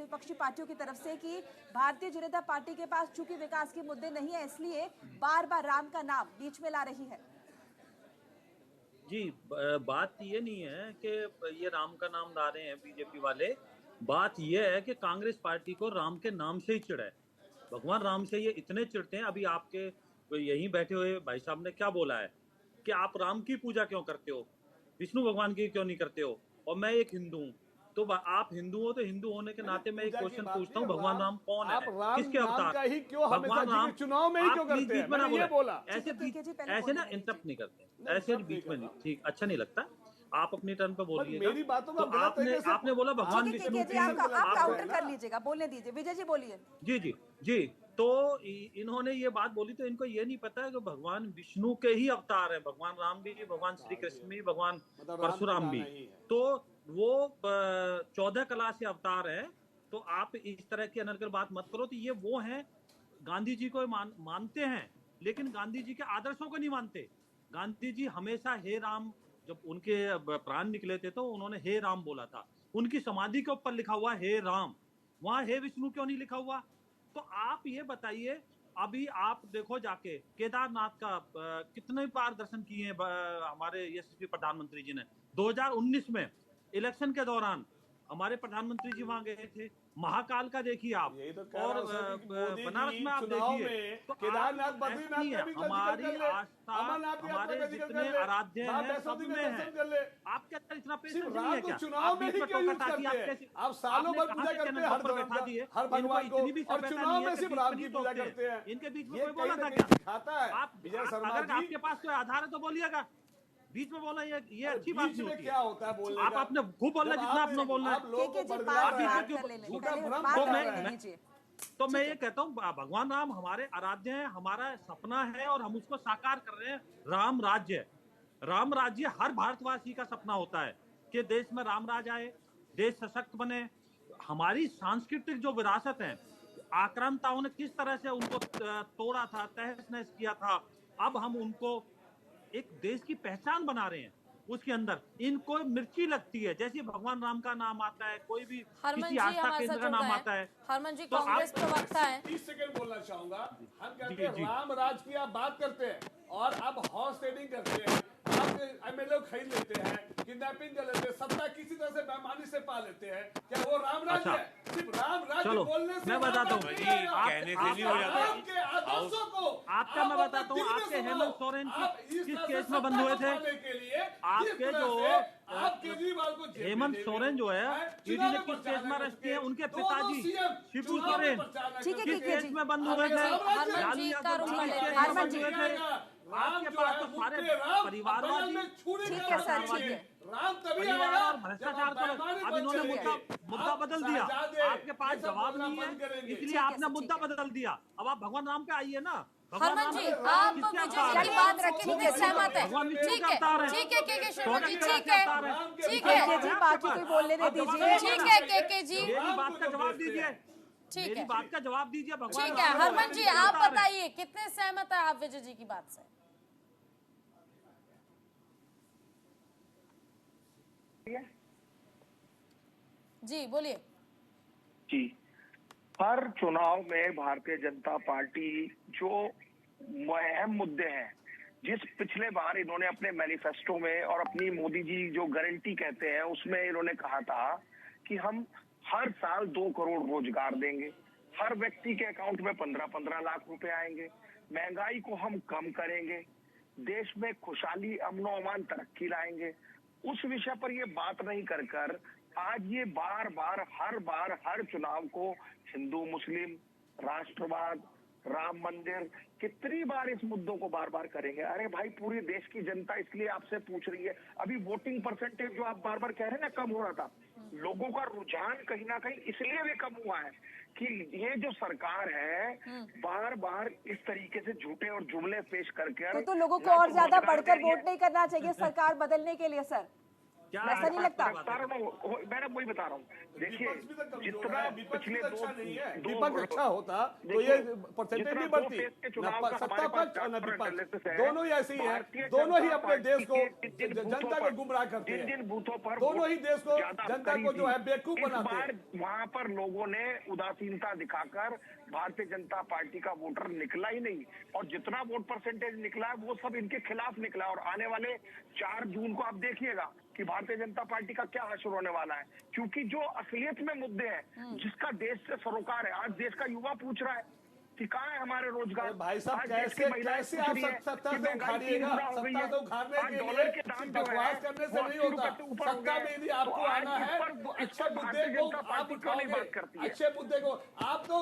से, विपक्षी पार्टियों की तरफ से कि भारतीय जनता पार्टी के पास चूंकि विकास के मुद्दे नहीं है, इसलिए बार बार राम का नाम बीच में ला रही है। जी, बात ये नहीं है कि ये राम का नाम ला रहे हैं बीजेपी वाले। बात ये है कि कांग्रेस पार्टी को राम के नाम से ही चिढ़ है। भगवान राम से ये इतने चिढ़ते हैं। अभी आपके यहीं बैठे हुए भाई साहब ने क्या बोला है कि आप राम की पूजा क्यों करते हो, विष्णु भगवान की क्यों नहीं करते हो, और मैं एक हिंदू हूँ। तो आप हिंदू हो तो हिंदू होने के नाते मैं एक क्वेश्चन पूछता हूँ, भगवान राम कौन है, आप राम किसके नाम अवतार? का ही क्यों हमेशा भगवान राम चुनाव में ही क्यों आप प्लीज करते हैं? बीच में ना मैंने ये बोले, बोला ऐसे ऐसे ना इंटरप्ट नहीं करते, ऐसे बीच में नहीं, ठीक अच्छा नहीं लगता। आप अपनी टर्न पे बोलिएगा। मेरी बातों तो आपने बोला भगवान विष्णु की आप काउंटर कर लीजिएगा, बोलने दीजिए। विजय जी बोलिए। जी जी जी। तो इन्होंने ये बात बोली तो इनको ये नहीं पता है कि भगवान विष्णु के ही अवतार है, भगवान राम भी, भगवान श्री कृष्ण भी, भगवान परशुराम भी। तो वो 14 कला से अवतार है। तो आप इस तरह की अनर्गल बात मत करो। तो ये वो हैं, गांधी जी को मानते हैं लेकिन गांधी जी के आदर्शों को नहीं मानते। गांधी जी हमेशा हे राम, जब उनके प्राण निकले थे तो उन्होंने हे राम बोला था। उनकी समाधि के ऊपर लिखा हुआ हे राम, वहां हे विष्णु क्यों नहीं लिखा हुआ? तो आप ये बताइए, अभी आप देखो जाके केदारनाथ का कितने बार दर्शन किए हैं हमारे यशस्वी प्रधानमंत्री जी ने। 2019 में इलेक्शन के दौरान हमारे प्रधानमंत्री जी वहां गए थे। महाकाल का देखिए आप, और बनारस में आप देखिए। तो केदारनाथ बद्रीनाथ में भी हमारी आस्था, हमारे जितने आराध्य हैं सब में है। आपके अंदर इतना पेशेंस नहीं है क्या? चुनाव में ही क्यों यूज करते हैं? आप सालों भर पूजा करते हैं हर भगवान को, और चुनाव में सिर्फ राम की पूजा करते हैं। इनके बीच में कोई बोला था क्या? अगर आपके पास कोई आधार है तो बोलिएगा। बीच में बोला ये अच्छी बात नहीं होती। क्या होता है बोलने आप अपने खूब बोलना जितना आपने बोलना है। तो मैं ये कहता हूँ भगवान राम हमारे आराध्य हैं, हमारा सपना है और हम उसको साकार कर रहे हैं। राम राज्य, राम राज्य हर भारतवासी का सपना होता है कि देश में राम राज आए, देश सशक्त बने। हमारी सांस्कृतिक जो विरासत है, आक्रांताओं ने किस तरह से उनको तोड़ा था, तहस नहस किया था, अब हम उनको एक देश की पहचान बना रहे हैं। उसके अंदर इनको मिर्ची लगती है, जैसे भगवान राम का नाम आता है, कोई भी किसी आस्था केंद्र का नाम आता है। हरमन जी कांग्रेस प्रवक्ता है। 30 सेकंड बोलना चाहूंगा। हम कहते हैं राम राज की आप बात करते हैं और आप हॉर्स ट्रेडिंग करते हैं, आप एमएलए खरीद लेते हैं, किडनैपिंग कर लेते हैं, सत्ता किसी तरह से बेईमानी से पा लेते हैं। क्या वो राम राज है? सिर्फ राम राज बोलने से मैं बताता हूँ, कहने से नहीं हो जाता। आपके आदर्शों को आपका मैं बताता हूँ, आपके हेमंत सोरेन किस केस में बंद हुए थे? आपके जो हेमंत सोरेन जो है ईडी ने किस केस में अरेस्ट किए? उनके पिताजी शिबू सोरेन किस केस में बंद हुए थे? आपके पास तो सारे परिवारवादी, परिवार और भ्रष्टाचार को अब इन्होंने मुद्दा बदल दिया। आपके पास जवाब नहीं है, इसलिए आपने मुद्दा बदल दिया। अब आप भगवान राम पे आइए ना। हरमन जी आप विजय जी की बात रखें, ठीक है, सहमत है, ठीक है, ठीक है के शर्मा जी, ठीक है, ठीक है जी, बाकी कोई बोलने दे दीजिए, ठीक है के जी, मेरी बात का जवाब दीजिए, ठीक मेरी है, बात का जवाब दीजिए। भगवान ठीक है। हरमन जी आप बताइए कितने सहमत है आप विजय जी की बात से? जी बोलिए। जी, हर चुनाव में भारतीय जनता पार्टी जो अहम मुद्दे हैं, जिस पिछले बार इन्होंने अपने मैनिफेस्टो में और अपनी मोदी जी जो गारंटी कहते हैं उसमें इन्होंने कहा था कि हम हर साल 2 करोड़ रोजगार देंगे, हर व्यक्ति के अकाउंट में 15-15 लाख रुपए आएंगे, महंगाई को हम कम करेंगे, देश में खुशहाली, अमनो अमान, तरक्की लाएंगे। उस विषय पर ये बात नहीं कर आज ये बार बार हर चुनाव को हिंदू मुस्लिम, राष्ट्रवाद, राम मंदिर, कितनी बार इस मुद्दों को बार बार करेंगे? अरे भाई, पूरी देश की जनता इसलिए आपसे पूछ रही है। अभी वोटिंग परसेंटेज जो आप बार बार कह रहे हैं ना, कम हो रहा था, लोगों का रुझान कहीं ना कहीं इसलिए भी कम हुआ है कि ये जो सरकार है बार बार इस तरीके से झूठे और जुमले पेश करके तो लोगों को और ज्यादा बढ़कर वोट नहीं करना चाहिए सरकार बदलने के लिए? सर क्या ऐसा नहीं लगता? मैंने वही बता रहा हूँ। देखिए, विपक्ष भी तो कमजोर जितना है, विपक्ष भी पिछले तो अच्छा नहीं है। दो विपक्ष अच्छा होता तो देखिए, ये परसेंटेज जितना नहीं दो बढ़ती। फेज के चुनाव न का सत्ता हमारे पास पक्ष और न ट्रांसपेरेंट विपक्ष, एनालिसिस है। दोनों ही ऐसे ही है, भारतीय दोनों ही जनता अपने देश को पार्टी के जिन बूथों जनता को पर- गुमराह करते जिन हैं, बूथों पर दोनों ही देश को ज्यादा जनता करी को जो थी, है बेवकूफ इस बनाते बार हैं। वहां पर लोगों ने उदासीनता दिखाकर भारतीय जनता पार्टी का वोटर निकला ही नहीं, और जितना वोट परसेंटेज निकला है वो सब इनके खिलाफ निकला। और आने वाले 4 जून को आप देखिएगा कि भारतीय जनता पार्टी का क्या हश्र होने वाला है, क्योंकि जो असलियत में मुद्दे हैं, जिसका देश से सरोकार है, आज देश का युवा पूछ रहा है कि कहाँ है हमारे रोजगार। भाई साहब, आज देश की महिलाएं कैसे पूछ आप रही हैं सत्ता कि से महंगाई उखाड़िएगा? 3 गुना हो गई सत्ता है। से उखाड़ने आज के डॉलर लिए के दाम सिर्फ जो है बकवास करने से वो नहीं 80 होता। रुपए से ऊपर हो सत्ता गए। में यदि तो आपको आज आना इस है पर- तो इस अच्छे पर मुद्दे भारतीय को जनता आप पार्टी क्यों नहीं उठाओगे, बात करती है? अच्छे मुद्दे को। आप तो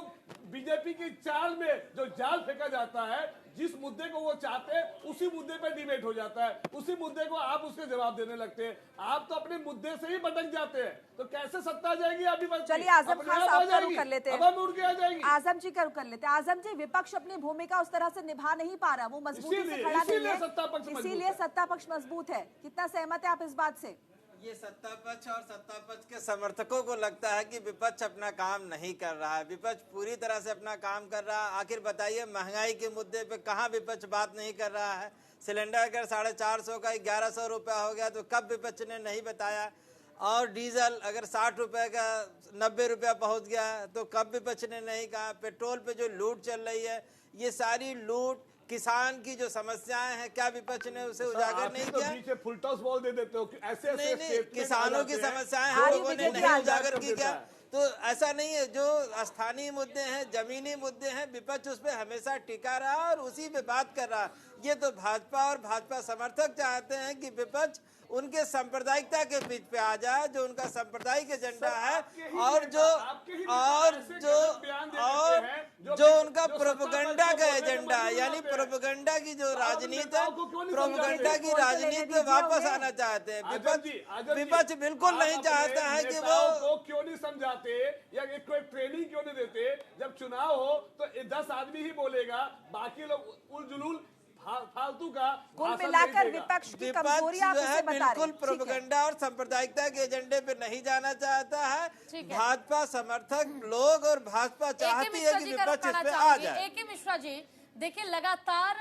बीजेपी की चाल में जो जाल फेंका जाता है, जिस मुद्दे को वो चाहते हैं उसी मुद्दे पे डिबेट हो जाता है, उसी मुद्दे को आप उसके जवाब देने लगते हैं। आप तो अपने मुद्दे से ही भटक जाते हैं, तो कैसे सत्ता आ जाएगी? अभी चलिए आजम खान साहब का रुख कर लेते हैं। उड़ के आ जाएगी। आजम जी का रुख कर लेते हैं। आजम जी, विपक्ष अपनी भूमिका उस तरह से निभा नहीं पा रहा, वो मजबूती से इसीलिए- खड़ा नहीं इसीलिए सत्ता है, पक्ष मजबूत इसीलिए है। सत्ता पक्ष मजबूत है। कितना सहमत है आप इस बात से? ये सत्ता पक्ष और सत्ता पक्ष के समर्थकों को लगता है कि विपक्ष अपना काम नहीं कर रहा है। विपक्ष पूरी तरह से अपना काम कर रहा है। आखिर बताइए, महंगाई के मुद्दे पे कहाँ विपक्ष बात नहीं कर रहा है? सिलेंडर अगर 450 का 1100 रुपया हो गया तो कब विपक्ष ने नहीं बताया? और डीजल अगर 60 रुपए का 90 रुपया पहुंच गया तो कब विपक्ष ने नहीं कहा? पेट्रोल पे जो लूट चल रही है, ये सारी लूट, किसान की जो समस्याएं हैं, क्या विपक्ष ने उसे उजागर नहीं किया? पीछे फुल टॉस बोल दे देते हो, ऐसे नहीं नहीं, statement किसानों आ की जाते हैं। समस्याएं हाँ, हम ये लोगों ने बीजेपी नहीं आज उजागर कर की देता क्या? है। तो ऐसा नहीं है, जो स्थानीय मुद्दे हैं, जमीनी मुद्दे हैं, विपक्ष उस पर हमेशा टिका रहा और उसी पे बात कर रहा। ये तो भाजपा और भाजपा समर्थक चाहते हैं कि विपक्ष उनके सांप्रदायिकता के बीच पे आ जाए, जो उनका सांप्रदायिक एजेंडा है, और जो उनका प्रोपेगेंडा का एजेंडा है, यानी प्रोपेगेंडा की जो राजनीति है, प्रोपेगेंडा की राजनीति पे वापस आना चाहते हैं। विपक्ष बिल्कुल नहीं चाहता है कि वो क्यों नहीं समझाते या कोई ट्रेनिंग क्यों नहीं देते? जब चुनाव हो तो 10 आदमी ही बोलेगा, बाकी लोग उलझुल फालतू का कुल भाषण मिलाकर नहीं देगा। विपक्ष की विपक्ष कमजोरी आप जो उसे है बता रहे बिल्कुल हैं। ठीक है। प्रोपेगेंडा और सांप्रदायिकता के एजेंडे पे नहीं जाना चाहता है। ठीक है। भाजपा समर्थक लोग और भाजपा चाहती है कि विपक्ष इस पे आ जाए। AK मिश्रा जी, देखिए लगातार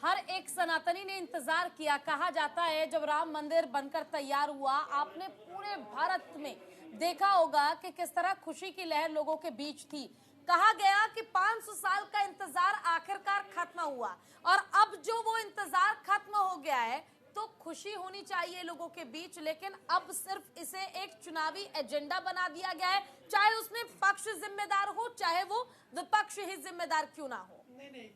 हर एक सनातनी ने इंतजार किया। कहा जाता है जब राम मंदिर बनकर तैयार हुआ, आपने पूरे भारत में देखा होगा कि किस तरह खुशी की लहर लोगों के बीच थी। कहा गया कि 500 साल का इंतजार आखिरकार खत्म हुआ, और अब जो वो इंतजार खत्म हो गया है तो खुशी होनी चाहिए लोगों के बीच, लेकिन अब सिर्फ इसे एक चुनावी एजेंडा बना दिया गया है, चाहे उसमें पक्ष जिम्मेदार हो चाहे वो विपक्ष ही जिम्मेदार क्यों ना हो। नहीं,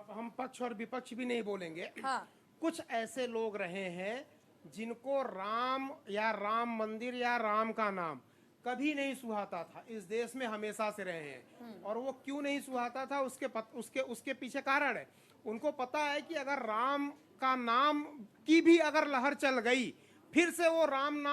हम पक्ष और विपक्ष भी नहीं बोलेंगे। हाँ। कुछ ऐसे लोग रहे हैं जिनको राम या राम मंदिर या राम का नाम कभी नहीं सुहाता था, इस देश में हमेशा से रहे हैं। और वो क्यों नहीं सुहाता था, उसके पीछे कारण है। उनको पता है कि अगर राम का नाम की भी अगर लहर चल गई, फिर से वो राम नाम